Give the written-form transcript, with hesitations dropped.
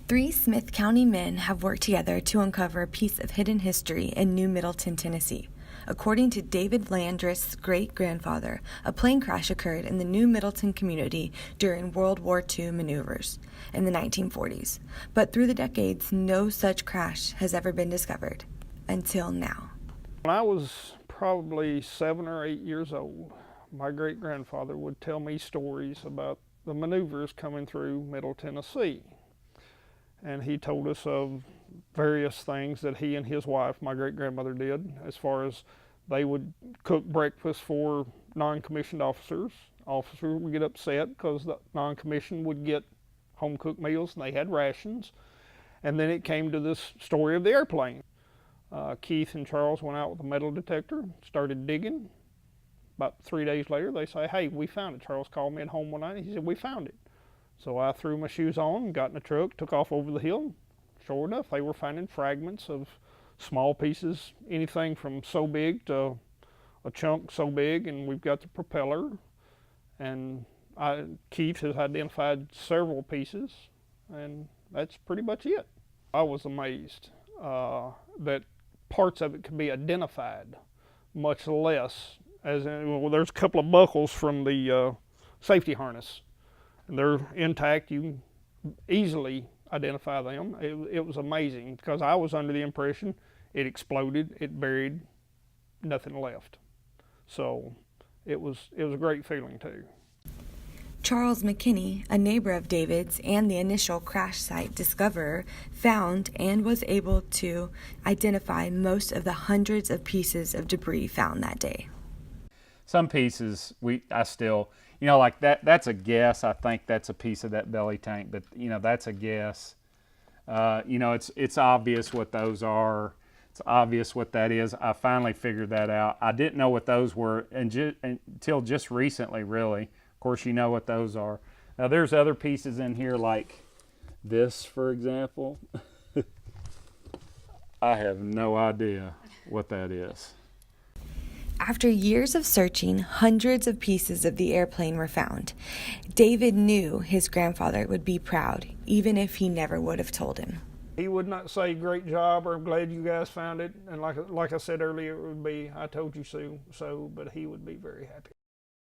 Three Smith County men have worked together to uncover a piece of hidden history in New Middleton, Tennessee. According to David Landreth's great-grandfather, a plane crash occurred in the New Middleton community during World War II maneuvers in the 1940s. But through the decades, no such crash has ever been discovered, until now. When I was probably 7 or 8 years old, my great-grandfather would tell me stories about the maneuvers coming through Middle Tennessee. And he told us of various things that he and his wife, my great-grandmother, did, as far as they would cook breakfast for non-commissioned officers. Officers would get upset because the non-commissioned would get home-cooked meals and they had rations. And then it came to this story of the airplane. Keith and Charles went out with a metal detector, started digging. About 3 days later, they say, "Hey, we found it." Charles called me at home one night and he said, "We found it." So I threw my shoes on, got in the truck, took off over the hill. Sure enough, they were finding fragments of small pieces, anything from so big to a chunk so big, and we've got the propeller. And Keith has identified several pieces, and that's pretty much it. I was amazed that parts of it could be identified, much less, as in, well, there's a couple of buckles from the safety harness. And they're intact. You can easily identify them. It was amazing because I was under the impression it exploded, it buried, nothing left. So it was a great feeling too. Charles McKinney, a neighbor of David's and the initial crash site discoverer, found and was able to identify most of the hundreds of pieces of debris found that day. Some pieces I still, like that's a guess. I think that's a piece of that belly tank, but that's a guess. It's obvious what those are. It's obvious what that is. I finally figured that out. I didn't know what those were until just recently, really. Of course, you know what those are. Now there's other pieces in here like this, for example. I have no idea what that is. After years of searching, hundreds of pieces of the airplane were found. David knew his grandfather would be proud, even if he never would have told him. He would not say, "Great job," or "I'm glad you guys found it." And like I said earlier, it would be, "I told you so," but he would be very happy.